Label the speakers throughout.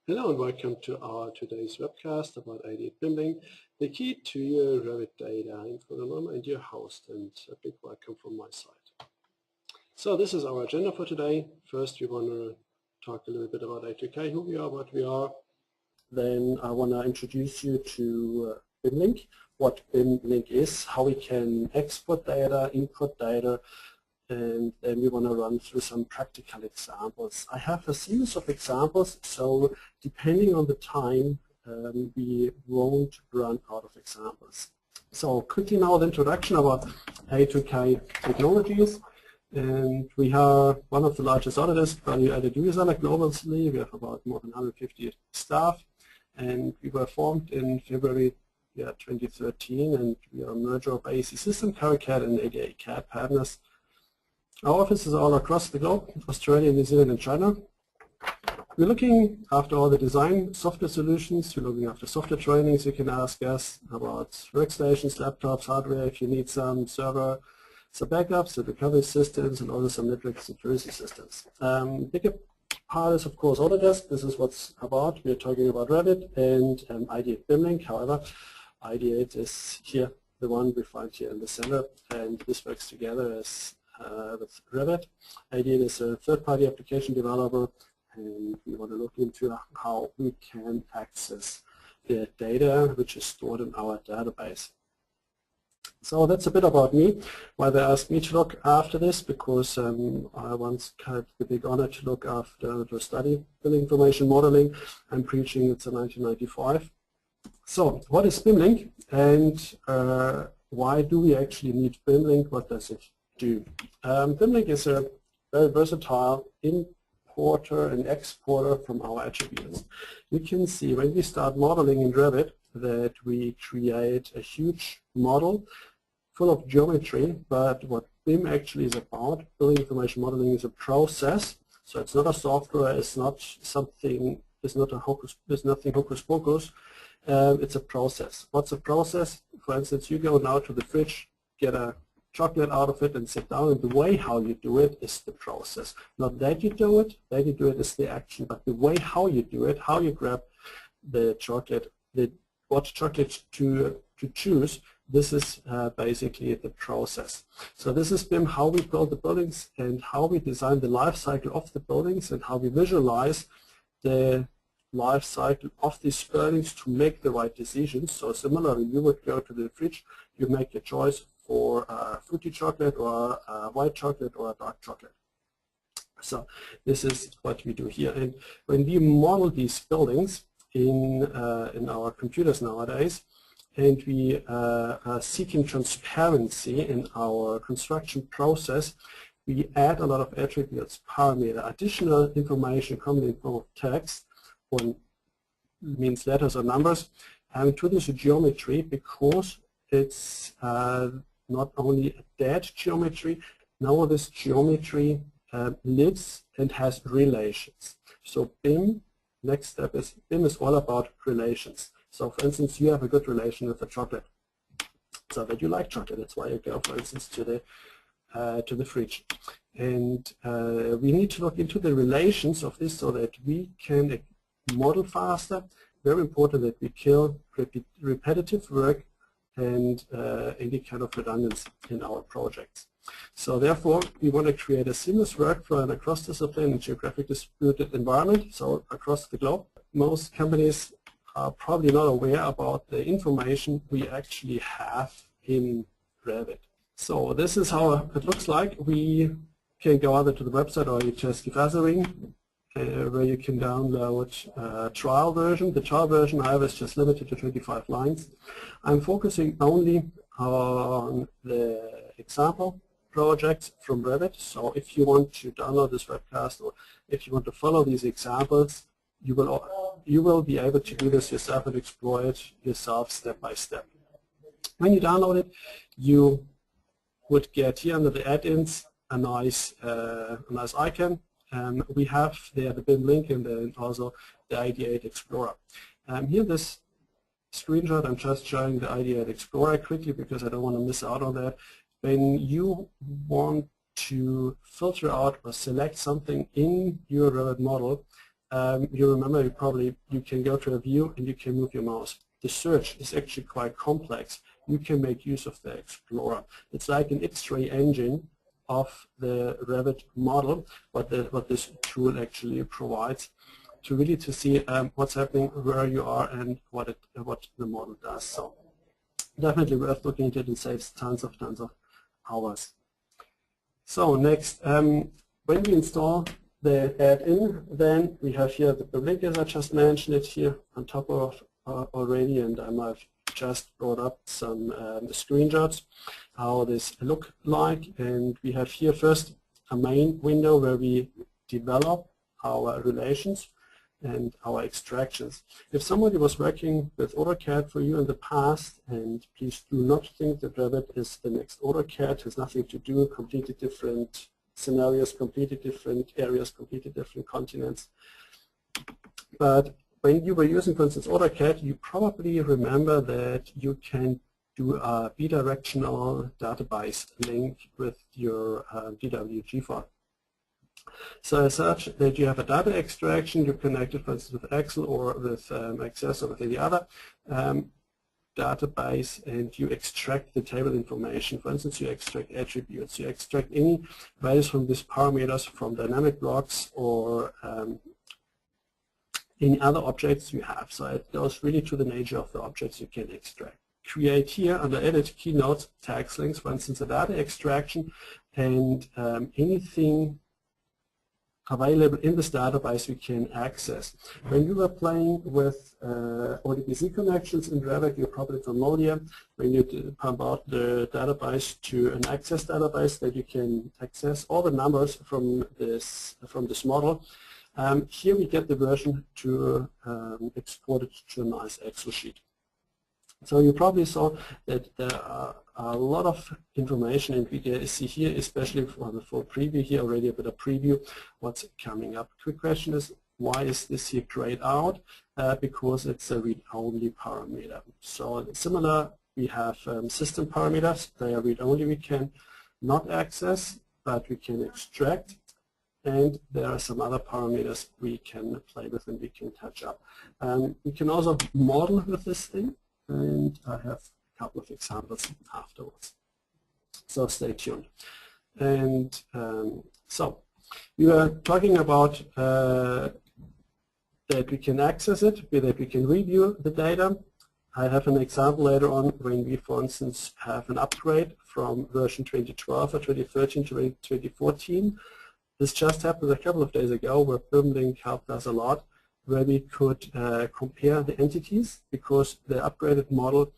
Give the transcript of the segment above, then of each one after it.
Speaker 1: Hello and welcome to our today's webcast about Ideate BIMLink, the key to your Revit data. I'm Florian Neumayr and your host, and a big welcome from my side. So this is our agenda for today. First we want to talk a little bit about A2K, who we are, what we are. Then I want to introduce you to BIMLink, what BIMLink is, how we can export data, input data, and then we want to run through some practical examples. I have a series of examples, so depending on the time, we won't run out of examples. So quickly now the introduction about A2K Technologies. And we are one of the largest Autodesk value-added resellers globally. We have about more than 150 staff, and we were formed in February 2013, and we are a merger of AEC System, CARICAD, and Ideate CAD partners. Our offices are all across the globe, Australia, New Zealand, and China. We're looking after all the design software solutions. We're looking after software trainings. You can ask us about workstations, laptops, hardware, if you need some server, some backups, some recovery systems, and also some network security systems. Bigger part is, of course, Autodesk. This is what's about. We're talking about Revit and Ideate BIMLink. However, Ideate is here, the one we find here in the center, and this works together as with Revit. Ideate is a third-party application developer, and we want to look into how we can access the data which is stored in our database. So that's a bit about me, why they asked me to look after this, because I once had the big honor to look after the study building information modeling. I'm preaching it's in 1995. So what is BIMLink, and why do we actually need BIMLink? What does it do? BIMLink is a very versatile importer and exporter from our attributes. You can see when we start modeling in Revit that we create a huge model full of geometry, but what BIM actually is about, building information modeling, is a process. So it's not a software, it's not something, it's not a hocus, there's nothing hocus pocus. It's a process. What's a process? For instance, you go now to the fridge, get a chocolate out of it and sit down, and the way how you do it is the process. Not that you do it is the action, but the way how you do it, how you grab the chocolate, what chocolate to choose, this is basically the process. So this is BIM, how we build the buildings and how we design the life cycle of the buildings and how we visualize the life cycle of these buildings to make the right decisions. So similarly, you would go to the fridge, you make a choice for a fruity chocolate or a white chocolate or a dark chocolate. So this is what we do here. And when we model these buildings in our computers nowadays, and we are seeking transparency in our construction process, we add a lot of attributes, parameter, additional information coming in form of text, or means letters or numbers, to this geometry, because it's not only a dead geometry, now this geometry lives and has relations. So BIM, next step is, BIM is all about relations. So for instance, you have a good relation with the chocolate, so that you like chocolate, that's why you go, for instance, to the fridge. And we need to look into the relations of this so that we can model faster. Very important that we kill repetitive work and any kind of redundancy in our projects. So therefore, we want to create a seamless workflow and a cross-discipline and geographic distributed environment, so across the globe. Most companies are probably not aware about the information we actually have in Revit. So this is how it looks like. We can go either to the website or you just give us a ring, where you can download a trial version. The trial version, however, is just limited to 25 lines. I'm focusing only on the example projects from Revit. So if you want to download this webcast or if you want to follow these examples, you will be able to do this yourself and explore it yourself step by step. When you download it, you would get here under the add-ins a nice icon. We have there the BIM link and then also the Ideate Explorer. Here this screenshot, I'm just showing the Ideate Explorer quickly because I don't want to miss out on that. When you want to filter out or select something in your Revit model, you remember you can go to a view and you can move your mouse. The search is actually quite complex. You can make use of the Explorer. It's like an X-ray engine of the Revit model, what this tool actually provides to really see what's happening, where you are, and what the model does. So definitely worth looking at it, and saves tons of hours. So next, when we install the add-in, then we have here the BIM Link, as I just mentioned it here on top of already, and I might just brought up some screenshots how this look like. And we have here first a main window where we develop our relations and our extractions. If somebody was working with AutoCAD for you in the past, and please do not think that Revit is the next AutoCAD, it has nothing to do, completely different scenarios, completely different areas, completely different continents. But when you were using, for instance, AutoCAD, you probably remember that you can do a bidirectional database link with your DWG file. So as such, that you have a data extraction, you connect it, for instance, with Excel or with Access or with any other database, and you extract the table information. For instance, you extract attributes, you extract any values from these parameters from dynamic blocks or any other objects you have. So it goes really to the nature of the objects you can extract. Create here under Edit Keynote tags links, for instance, a data extraction, and anything available in this database we can access. When you were playing with ODBC connections in Revit, you're probably familiar when you pump out the database to an access database that you can access all the numbers from this model. Here we get the version to export it to a nice Excel sheet. So you probably saw that there are a lot of information, and we see here, especially for the full preview here, already a bit of preview, what's coming up. Quick question is, why is this here grayed out? Because it's a read-only parameter. So similar, we have system parameters. They are read-only. We can not access, but we can extract. And there are some other parameters we can play with and we can touch up. We can also model with this thing, and I have a couple of examples afterwards. So stay tuned. And so we were talking about that we can access it, that we can review the data. I have an example later on when we, for instance, have an upgrade from version 2012 or 2013 to 2014. This just happened a couple of days ago, where BIMLink helped us a lot, where we could compare the entities because the upgraded model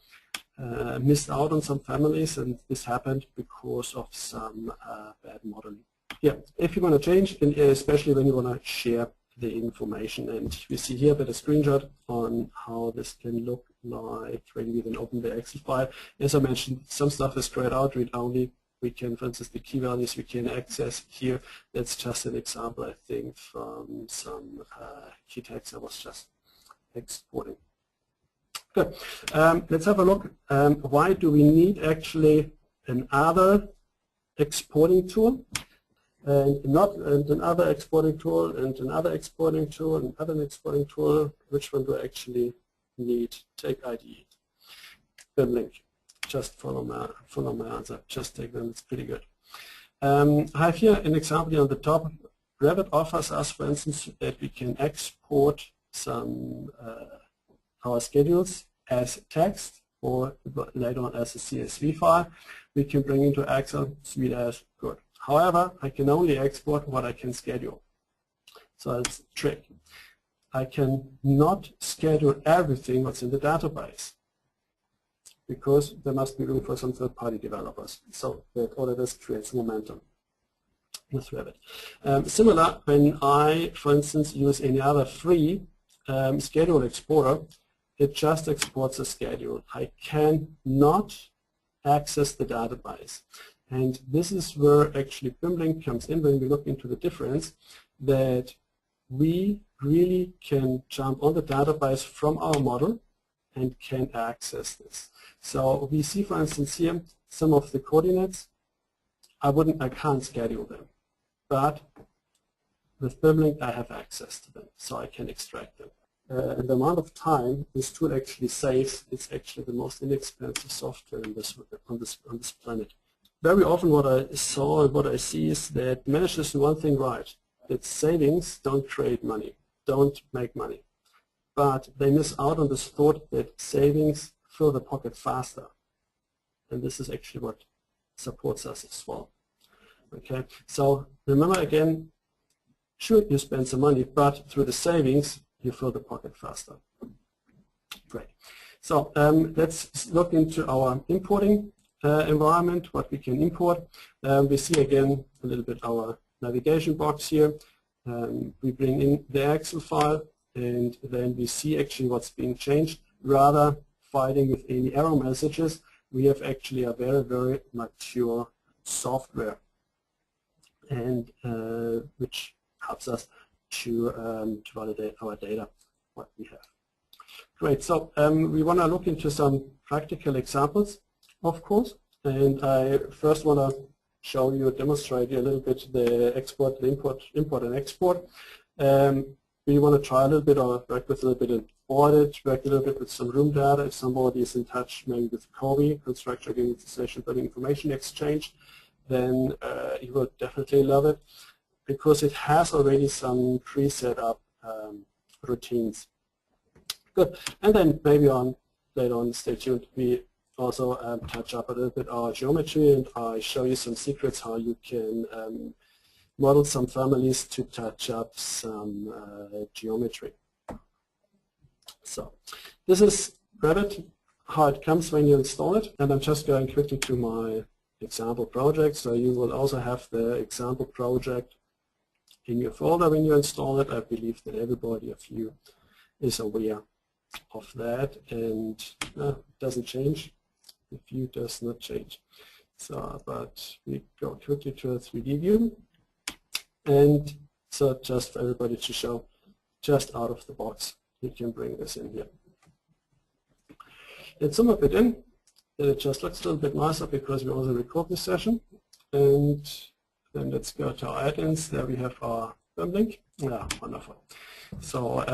Speaker 1: missed out on some families, and this happened because of some bad modeling. Yeah, if you want to change, and especially when you want to share the information, and we see here a bit of screenshot on how this can look like when we then open the Excel file. As I mentioned, some stuff is grayed out, read only. We can, for instance, the key values we can access here. That's just an example, I think, from some key text I was just exporting. Good. Let's have a look. Why do we need actually another exporting tool, and not another exporting tool, and another exporting tool, and another exporting tool? Which one do I actually need? Take Ideate, BIMLink. Just follow my answer. Just take them. It's pretty good. I have here an example here on the top. Revit offers us, for instance, that we can export some our schedules as text or later on as a CSV file. We can bring into Excel, sweet as good. However, I can only export what I can schedule. So that's a trick. I can not schedule everything what's in the database, because there must be room for some third-party developers. So that all of this creates momentum with Revit. Similar, when I, for instance, use any other free schedule exporter, it just exports a schedule. I cannot access the database. And this is where actually BIMLink comes in when we look into the difference, that we really can jump on the database from our model and can access this. So we see, for instance, here some of the coordinates. I can't schedule them, but with BIMLink I have access to them, so I can extract them. And the amount of time this tool actually saves, it's actually the most inexpensive software in on this planet. Very often what I saw and what I see is that managers do one thing right, that savings don't create money, don't make money. But they miss out on this thought that savings fill the pocket faster. And this is actually what supports us as well. Okay, so remember again, sure, you spend some money, but through the savings, you fill the pocket faster. Great. So let's look into our importing environment, what we can import. We see again a little bit our navigation box here. We bring in the Excel file, and then we see actually what's being changed. Rather fighting with any error messages, we have actually a very, very mature software, and which helps us to validate our data, what we have. Great, so we want to look into some practical examples, of course, and I first want to show you, demonstrate you a little bit the export, the import and export. We want to try a little bit, or work with a little bit of audit, work a little bit with some room data. If somebody is in touch maybe with COBE, Construction Organization Building Information Exchange, then you will definitely love it, because it has already some pre-set up routines. Good, and then maybe later on, stay tuned, we also touch up a little bit our geometry, and I show you some secrets how you can model some families to touch up some geometry. So this is Revit, how it comes when you install it, and I'm just going quickly to my example project. So you will also have the example project in your folder when you install it. I believe that everybody of you is aware of that, and it doesn't change. The view does not change. So, but we go quickly to a 3D view, and so just for everybody to show, just out of the box, you can bring this in here. Let's zoom a bit in. It just looks a little bit nicer because we also record this session. And then let's go to our add-ins. There we have our BIMLink. Yeah, wonderful. So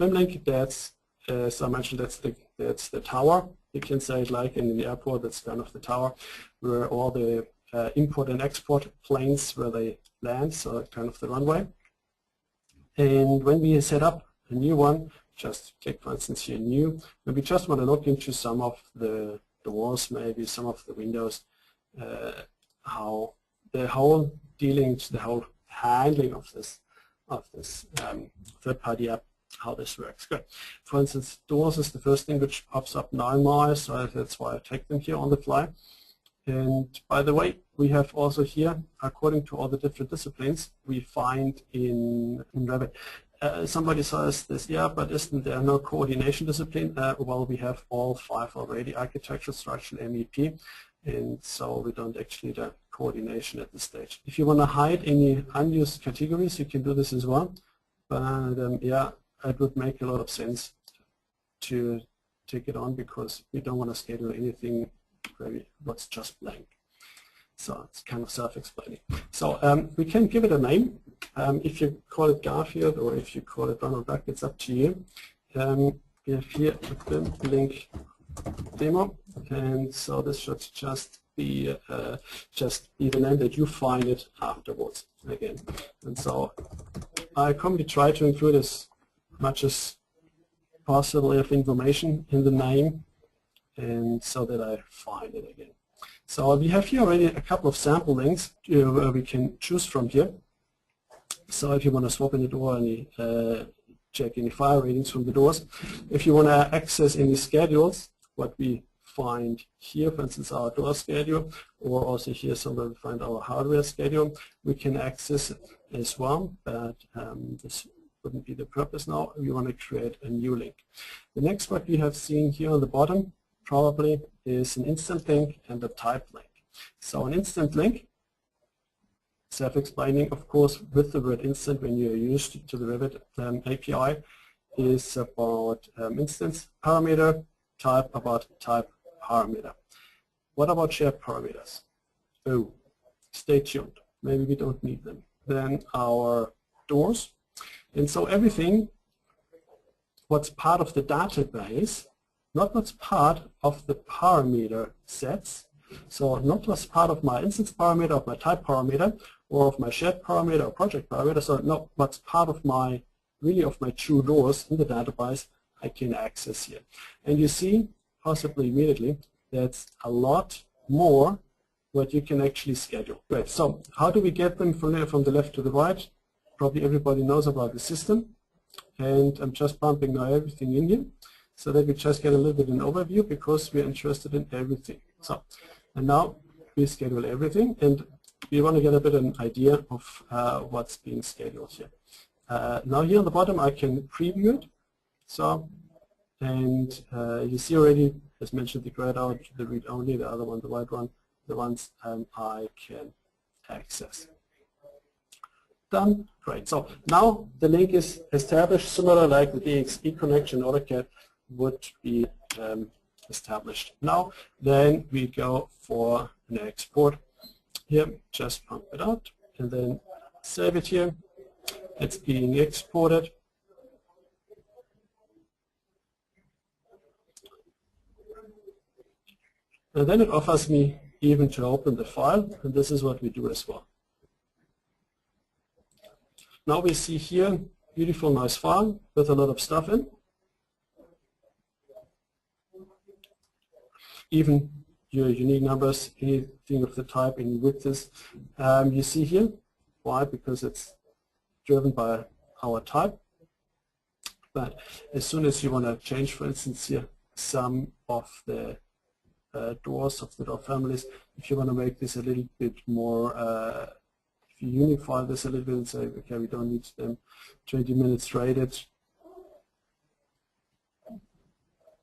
Speaker 1: BIMLink, that's, as I mentioned, that's the tower. You can say it like in the airport, that's kind of the tower where all the import and export planes where they land, so kind of the runway. And when we set up a new one, just click, for instance, here, new, and we just want to look into some of the doors, maybe some of the windows, how the whole dealings, the whole handling of this third-party app, how this works. Good. For instance, doors is the first thing which pops up now in my eyes, so that's why I take them here on the fly. And by the way, we have also here, according to all the different disciplines, we find in Revit. Somebody says this, yeah, but isn't there no coordination discipline? Well, we have all 5 already: architecture, structural, MEP, and so we don't actually need a coordination at this stage. If you want to hide any unused categories, you can do this as well. But yeah, it would make a lot of sense to take it on, because we don't want to schedule anything what's just blank. So it's kind of self-explaining. So we can give it a name. If you call it Garfield or if you call it Donald Duck, it's up to you. We have here a BIMLink demo, and so this should just be the name that you find it afterwards again. And so I commonly try to include as much as possible of information in the name, and so that I find it again. So we have here already a couple of sample links where we can choose from here. So if you want to swap in the door, any check any fire ratings from the doors. If you want to access any schedules, what we find here, for instance, our door schedule, or also here somewhere we find our hardware schedule, we can access it as well, but this wouldn't be the purpose now. We want to create a new link. The next what we have seen here on the bottom probably is an instant link and a type link. So an instant link, self-explaining, of course, with the word instant when you're used to the Revit API, is about instance parameter, type about type parameter. What about shared parameters? Oh, stay tuned. Maybe we don't need them. Then our doors. And so everything what's part of the database, not what's part of the parameter sets, so not what's part of my instance parameter, of my type parameter, or of my shared parameter or project parameter, so not what's part of my, really of my true doors in the database, I can access here. And you see, possibly immediately, that's a lot more what you can actually schedule. Great, so how do we get them from the left to the right? Probably everybody knows about the system, and I'm just bumping now everything in here so that we just get a little bit of an overview because we're interested in everything. So, and now we schedule everything, and we want to get a bit of an idea of what's being scheduled here. Now here on the bottom I can preview it. So, and you see already, as mentioned, the grayed out, the read only, the other one, the white one, the ones I can access. Done. Great. So now the link is established, similar like the DXE connection AutoCAD would be established. Now then we go for an export. Here, just pump it out and then save it here. It's being exported. And then it offers me even to open the file, and this is what we do as well. Now we see here, beautiful, nice file with a lot of stuff in. Even your unique numbers, anything of the type, any widths. You see here, why? Because it's driven by our type. But as soon as you want to change, for instance, here, some of the doors of the door families, if you want to make this a little bit more, if you unify this a little bit and say, okay, we don't need them 20 minutes rated,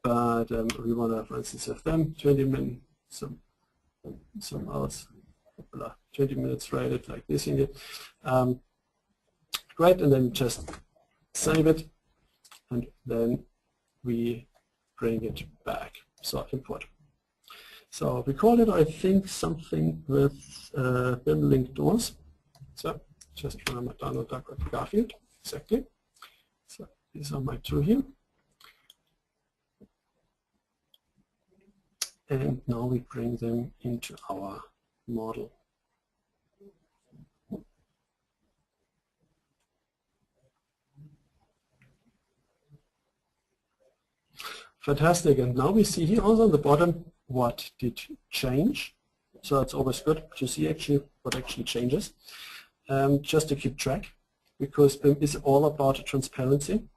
Speaker 1: but we want to, for instance, have them 20 minutes, some else, 20 minutes rated like this in it. Great, and then just save it, and then we bring it back. So import. So we call it, I think, something with BIM Link doors. So just remember download Garfield, exactly. So these are my two here. And now we bring them into our model. Fantastic, and now we see here also on the bottom what did change. So it's always good to see actually what actually changes, just to keep track, because BIM is all about transparency.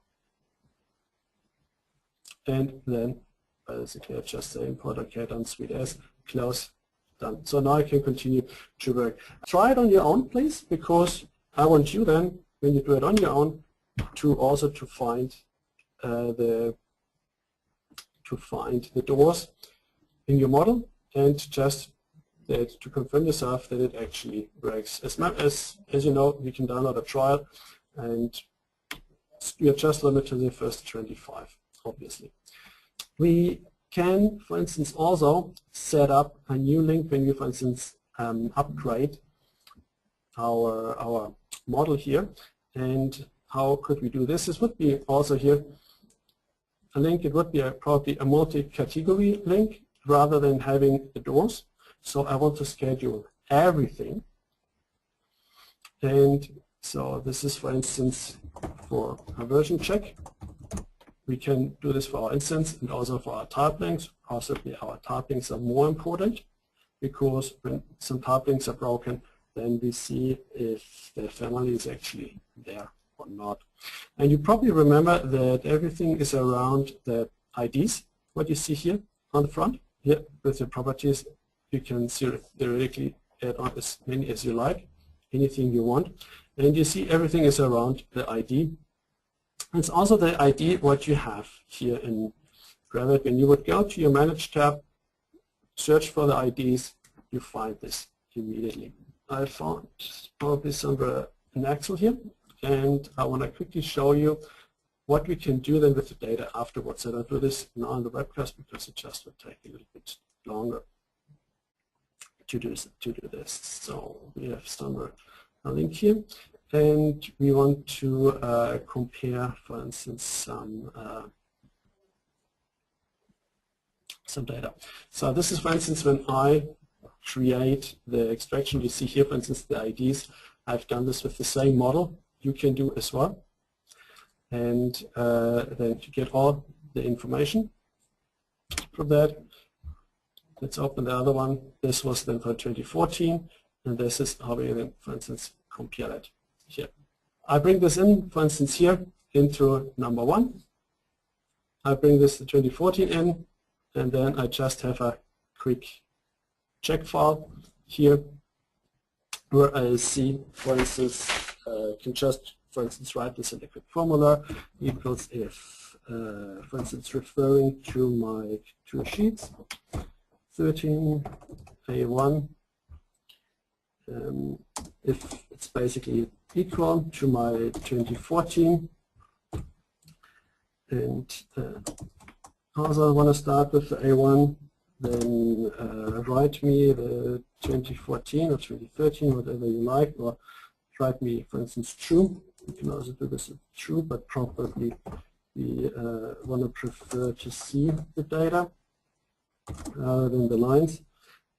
Speaker 1: And then basically I just say import AutoCAD on suite as, close, done. So now I can continue to work. Try it on your own, please, because I want you then, when you do it on your own, to also to find the doors in your model, and just that to confirm yourself that it actually works. As you know, you can download a trial, and you're just limited to the first 25, obviously. We can, for instance, also set up a new link when you, for instance, upgrade our model here. And how could we do this? This would be also here a link. It would be probably a multi-category link rather than having the doors. So I want to schedule everything. And so this is, for instance, for a version check. We can do this for our instance and also for our type links. Possibly our type links are more important, because when some type links are broken, then we see if the family is actually there or not. And you probably remember that everything is around the IDs, what you see here on the front. Here with the properties, you can theoretically add on as many as you like, anything you want. And you see everything is around the ID. It's also the ID what you have here in Revit. When you would go to your Manage tab, search for the IDs, you find this immediately. I found probably somewhere an Excel here, and I want to quickly show you what we can do then with the data afterwards. I don't do this now on the webcast because it just would take a little bit longer to do this. So we have somewhere a link here, and we want to compare, for instance, some data. So this is, for instance, when I create the extraction. You see here, for instance, the IDs. I've done this with the same model. You can do as well. And then to get all the information from that, let's open the other one. This was then for 2014, and this is how we then, for instance, compare it here. I bring this in, for instance, here into number 1. I bring this to 2014 in, and then I just have a quick check file here where I see, for instance, can just, for instance, write this in a quick formula equals if, for instance, referring to my 2 sheets, 13 A1, if it's basically equal to my 2014, and also I want to start with the A1, then write me the 2014 or 2013, whatever you like, or write me, for instance, true. You can also do this with true, but probably we want to prefer to see the data rather than the lines.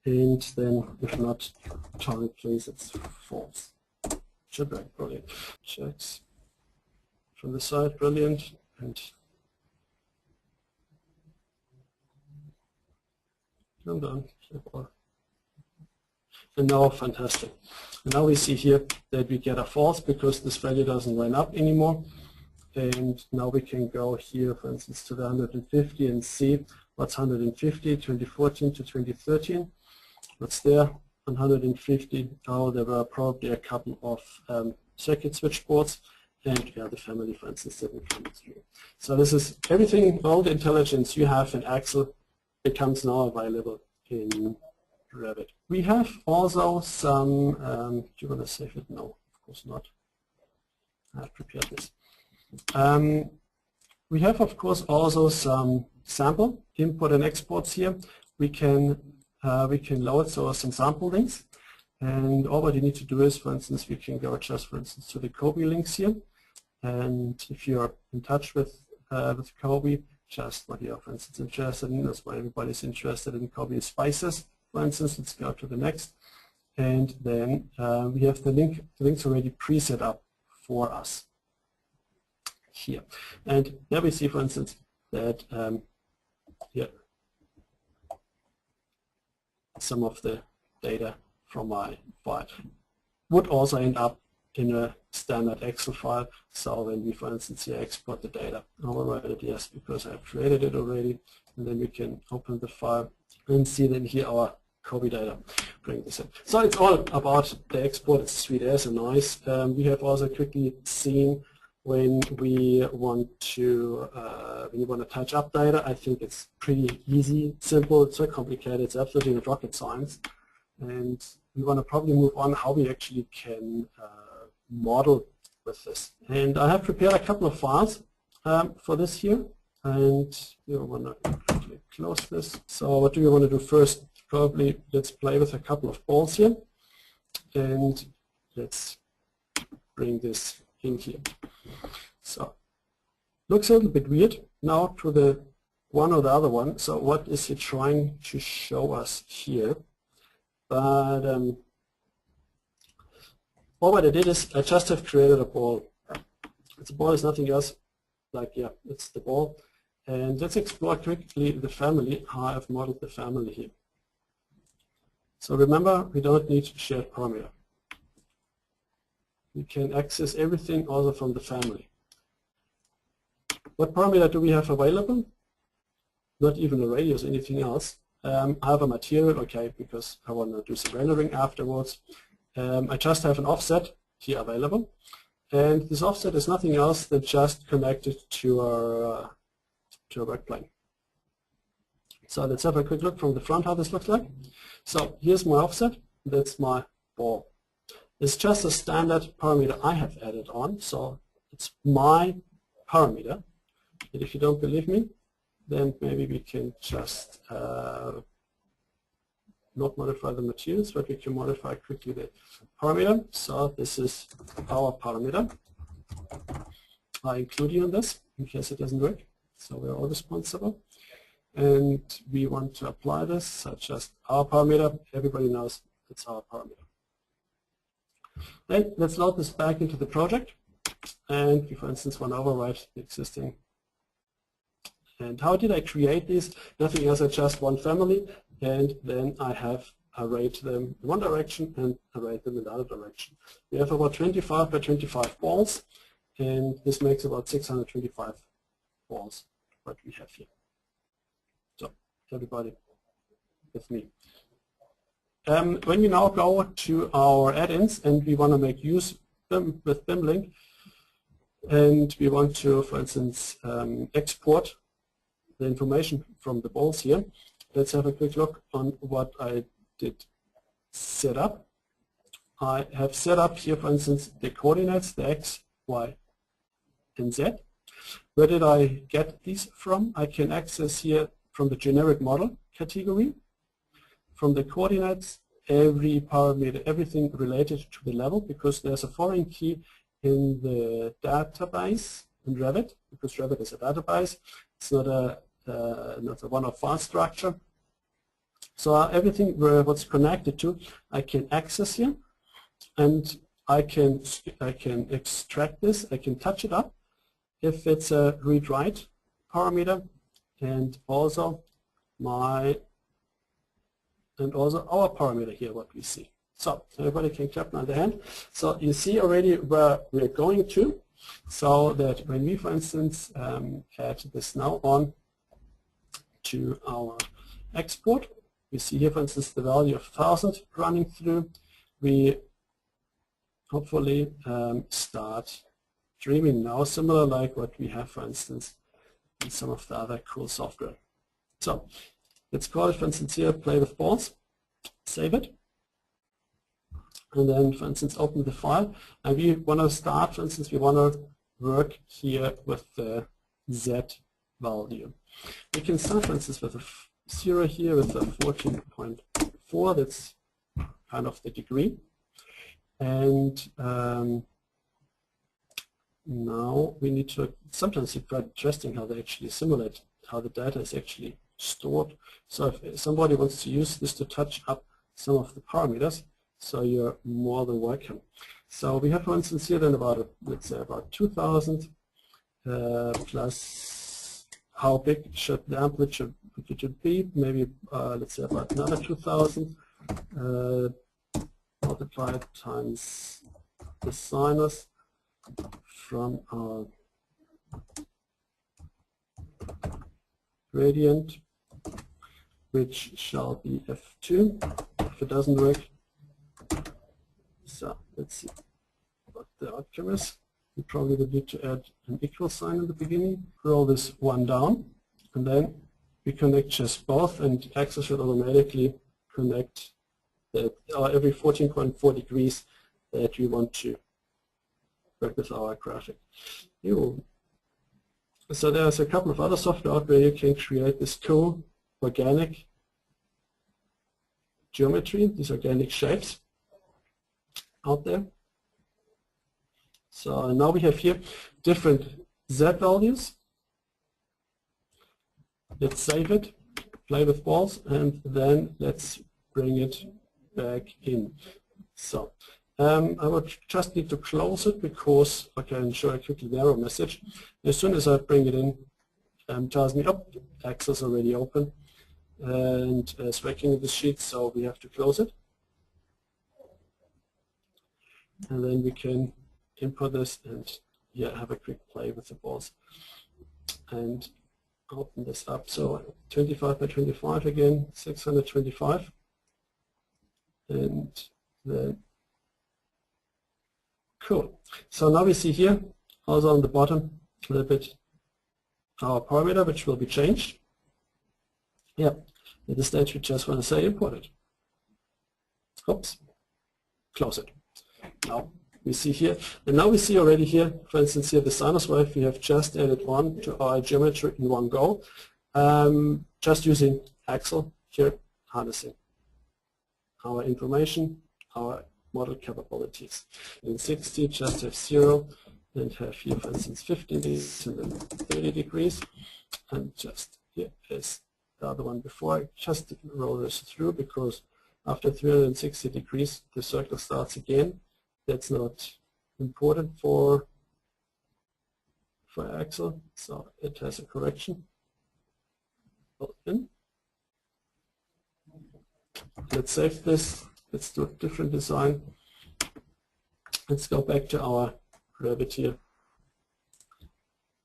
Speaker 1: And then, if not, target place it's false. Should be brilliant. Checks from the side, brilliant. And I'm done. And now, fantastic. And now we see here that we get a false because this value doesn't line up anymore. And now we can go here, for instance, to the 150 and see what's 150, 2014 to 2013. What's there? 150. Oh, there were probably a couple of circuit switch boards, and yeah, the family, for instance, didn't come through. So this is everything, all the intelligence you have in Excel becomes now available in Revit. We have also some, do you want to save it? No, of course not. I've prepared this. We have, of course, also some sample import and exports here. We can load some sample links, and all what you need to do is, for instance, we can go just, for instance, to the Kobe links here, and if you're in touch with Kobe, just what you're, for instance, interested in, that's why everybody's interested in Kobe spices, for instance. Let's go to the next, and then we have the links already pre-set up for us here, and there we see, for instance, that here some of the data from my file would also end up in a standard Excel file. So when we, for instance, here export the data, I will write it yes because I've created it already, and then we can open the file and see then here our Kobe data. Bring this in. So it's all about the export. It's sweet as and nice. We have also quickly seen when we want to touch up data. I think it's pretty easy, simple. It's not complicated. It's absolutely not rocket science. And we want to probably move on how we actually can model with this. And I have prepared a couple of files for this here. And you want to quickly close this. So what do we want to do first? Probably let's play with a couple of balls here. And let's bring this in here. So looks a little bit weird now to the one or the other one. So what is he trying to show us here? But all what I did is I just have created a ball. The ball is nothing else like, yeah, it's the ball. And let's explore quickly the family, how I've modeled the family here. So remember, we don't need shared parameter. We can access everything also from the family. What parameter do we have available? Not even a radius, anything else. I have a material, okay, because I want to do some rendering afterwards. I just have an offset here available. And this offset is nothing else than just connected to our work plane. So let's have a quick look from the front how this looks like. So here's my offset, that's my ball. It's just a standard parameter I have added on, so it's my parameter. And if you don't believe me, then maybe we can just not modify the materials, but we can modify quickly the parameter. So this is our parameter. I include you in this in case it doesn't work. So we're all responsible. And we want to apply this, such as our parameter. Everybody knows it's our parameter. Then let's load this back into the project. And we, for instance, want to overwrite the existing. And how did I create these? Nothing else, I just one family, and then I have arrayed them in one direction and arrayed them in the other direction. We have about 25 by 25 balls, and this makes about 625 balls, what we have here. So, everybody with me. When we now go to our add-ins and we want to make use with BIMLink, and we want to, for instance, export the information from the balls here. Let's have a quick look on what I did set up. I have set up here, for instance, the coordinates, the X, Y, and Z. Where did I get these from? I can access here from the generic model category. From the coordinates, every parameter, everything related to the level, because there's a foreign key in the database in Revit, because Revit is a database. It's not a one-off file structure. So everything what's connected to, I can access here, and I can extract this. I can touch it up if it's a read-write parameter, and also our parameter here, what we see. So everybody can clap on the hand. So you see already where we're going to, so that when we, for instance, add this now on to our export, we see here, for instance, the value of 1000 running through. We hopefully start dreaming now, similar like what we have, for instance, in some of the other cool software. So let's call it, for instance, here, play with balls, save it, and then, for instance, open the file. And we want to start, for instance, we want to work here with the Z value. We can start, for instance, with a 0 here, with a 14.4. That's kind of the degree. And now we need to, sometimes it's quite interesting how they actually simulate how the data is actually stored. So if somebody wants to use this to touch up some of the parameters, so you're more than welcome. So we have, for instance, here then about, let's say, about 2000 plus how big should the amplitude be? Maybe, let's say, about another 2000 multiplied times the sinus from our gradient, which shall be F2. If it doesn't work, so let's see what the outcome is. We probably would need to add an equal sign in the beginning. Roll this one down, and then we connect just both, and Access should automatically connect every 14.4 degrees that we want to work with our graphic. So there's a couple of other software out where you can create this cool organic geometry, these organic shapes out there. So now we have here different Z values. Let's save it, play with balls, and then let's bring it back in. So I would just need to close it because I can show a quickly the error message. As soon as I bring it in, it tells me, oh, Access already open and it's working in the sheet, so we have to close it. And then we can input this and have a quick play with the balls and open this up. So 25 by 25 again, 625, and then cool. So now we see here also on the bottom a little bit our parameter, which will be changed. Yeah, at this stage we just want to say import it. Oops, close it. Now we see here, and now we see already here, for instance, here the sinus wave, we have just added one to our geometry in one go, just using Axle here harnessing. our information, our model capabilities. In 60, just have 0, and have here, for instance, 15 degrees and then 30 degrees. And just here is the other one before. I just roll this through because after 360 degrees, the circle starts again. That's not important for Excel, so it has a correction built in. Let's save this. Let's do a different design. Let's go back to our Revit here.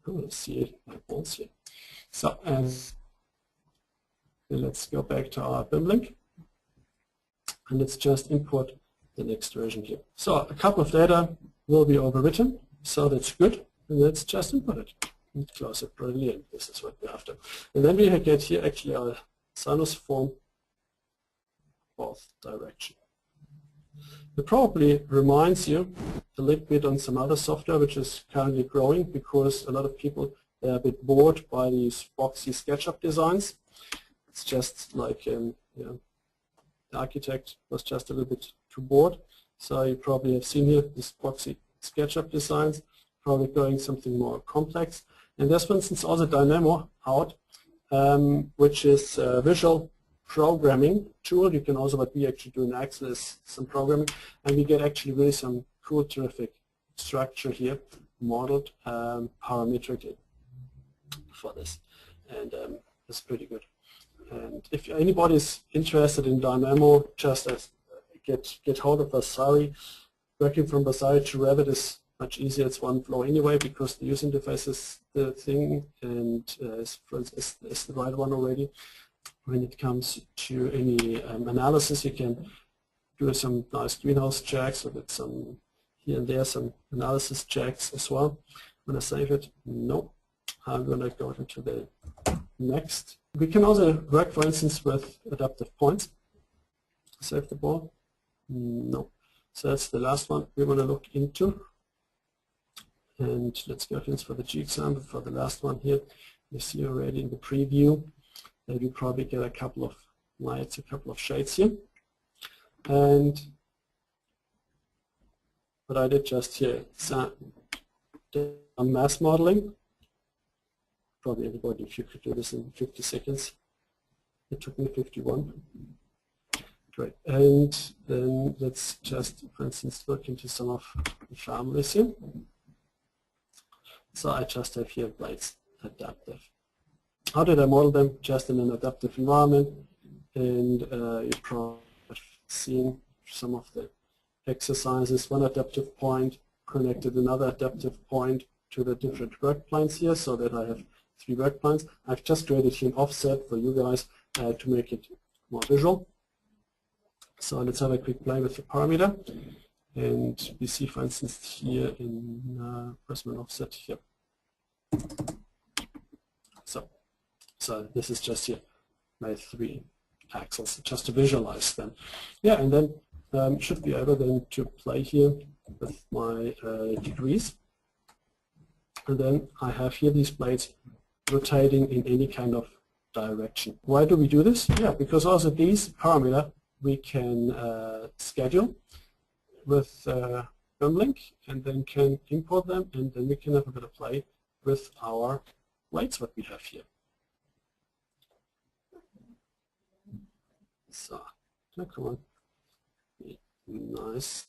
Speaker 1: Oh, let's see my balls here. So, and let's go back to our BIM Link, and let's just import the next version here. So a couple of data will be overwritten, so that's good. And let's just import it and close it. Brilliant. This is what we're after. And then we get here actually our sinus form both direction. It probably reminds you a little bit on some other software which is currently growing, because a lot of people are a bit bored by these boxy SketchUp designs. It's just like you know, the architect was just a little bit too bored. So you probably have seen here this boxy SketchUp designs, probably going something more complex. And there's, for instance, also Dynamo out, which is a visual programming tool. You can also, what we actually do in Excel is some programming, and we get actually really some cool, terrific structure here, modeled parametrically for this, and it's pretty good. And if anybody is interested in Dynamo, just get hold of Vasari. Working from Vasari to Revit is much easier. It's one flow anyway, because the user interface is the thing, and is the right one already. When it comes to any analysis, you can do some nice greenhouse checks, or get some here and there some analysis checks as well. When I save it, no, I'm going to go into the next. We can also work, for instance, with adaptive points. Save the ball. No. So that's the last one we want to look into. And let's go for the G example for the last one here. You see already in the preview that you probably get a couple of lights, a couple of shades here. And what I did just here, so mass modeling. Probably everybody, if you could do this in 50 seconds. It took me 51. Great. And then let's just, for instance, look into some of the families here. So I just have here blades adaptive. How did I model them? Just in an adaptive environment. And you probably have seen some of the exercises. One adaptive point connected another adaptive point to the different work planes here, so that I have 3 work planes. I've just created here an offset for you guys to make it more visual. So let's have a quick play with the parameter. And we see, for instance, here in Prism offset here. So this is just here my 3 axles, just to visualize them. Yeah, and then should be able then to play here with my degrees. And then I have here these blades rotating in any kind of direction. Why do we do this? Yeah, because also these parameters we can schedule with BIMLink, and then can import them, and then we can have a bit of play with our blades what we have here. So, come on, nice.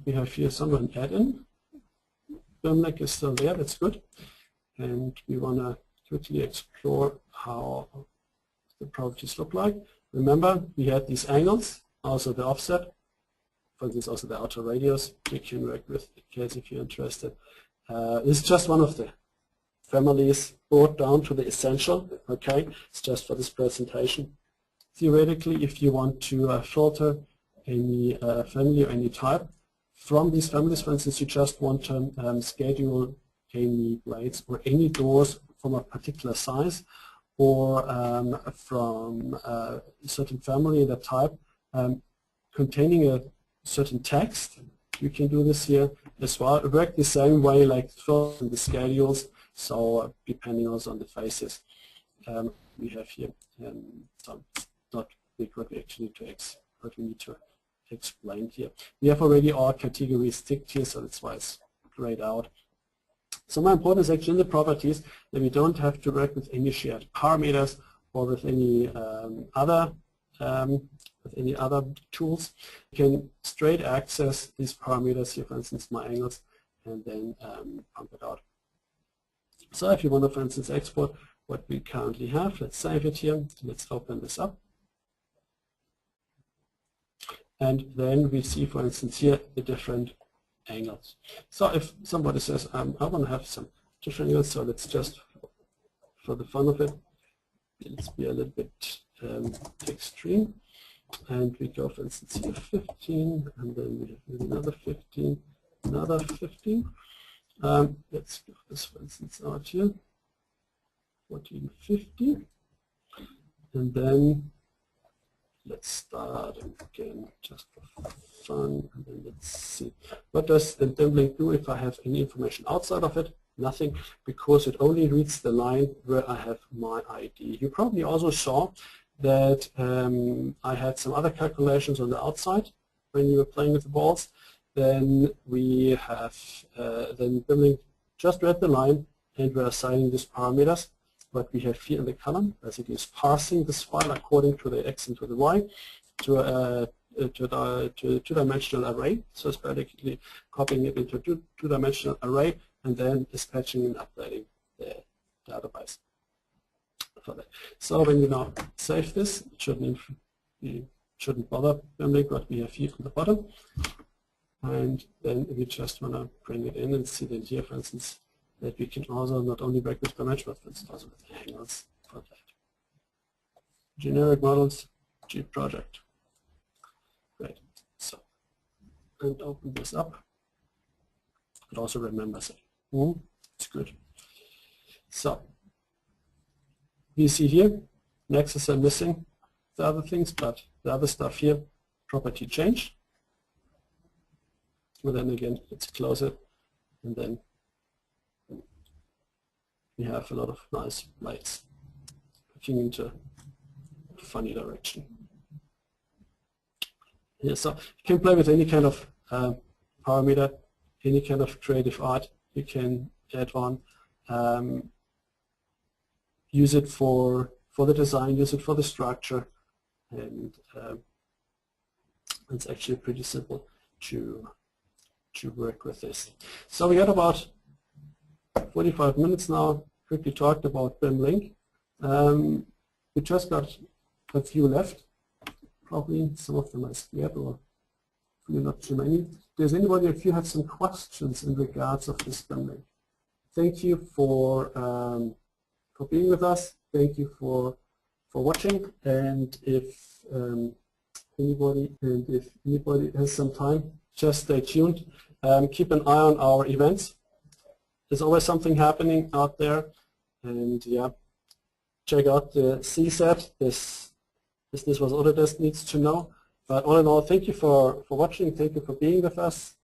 Speaker 1: We have here somewhere an add-in. BIMLink is still there, that's good. And we want to quickly explore how the properties look like. Remember, we had these angles, also the offset, for instance, also the outer radius you can work with in case if you're interested. This is just one of the families brought down to the essential, okay? It's just for this presentation. Theoretically, if you want to filter any family or any type from these families, for instance, you just want to schedule any blades or any doors from a particular size, or from a certain family that type containing a certain text, you can do this here as well. It works the same way like filtering the schedules, so depending also on the faces we have here. So not what we actually need to explain here. We have already all categories ticked here, so that's why it's grayed out. So more important is actually in the properties that we don't have to work with any shared parameters or with any other tools. You can straight access these parameters here, for instance, my angles, and then pump it out. So if you want to, for instance, export what we currently have, let's save it here. Let's open this up. And then we see, for instance, here the different angles. So if somebody says, I want to have some different angles, so let's just, for the fun of it, let's be a little bit extreme. And we go, for instance, here 15, and then we have another 15, another 15. Let's give this, for instance, out here, 14, 50. And then let's start again just for fun, and then let's see. What does the BIMLink do if I have any information outside of it? Nothing, because it only reads the line where I have my ID. You probably also saw that I had some other calculations on the outside when you were playing with the balls. Then we have, then BIMLink just read the line, and we're assigning these parameters. What we have here in the column, basically, is parsing this file according to the X and to the Y to a two-dimensional array. So it's basically copying it into a two-dimensional array and then dispatching and updating the database for that. So when you now save this, it shouldn't bother BIMLink what we have here on the bottom. And then we just want to bring it in and see that here, for instance, that we can also not only work with dimension, but also with angles for that. Generic models, G project. Great. So, and open this up. It also remembers it. It's good. So, we see here, nexus are missing the other things, but the other stuff here, property change. And then again, let's close it, and then we have a lot of nice lights looking into a funny direction. Yeah, so you can play with any kind of parameter, any kind of creative art you can add on. Use it for the design, use it for the structure, and it's actually pretty simple to work with this. So we got about 45 minutes now. Quickly talked about BIMLink. We just got a few left. Probably some of them are scared, or not too many. Does anybody, if you have some questions in regards of this BIMLink? Thank you for being with us. Thank you for watching. And if anybody has some time, just stay tuned. Keep an eye on our events. There's always something happening out there, and yeah, check out the CSAT. This was Autodesk needs to know. But all in all, thank you for watching. Thank you for being with us,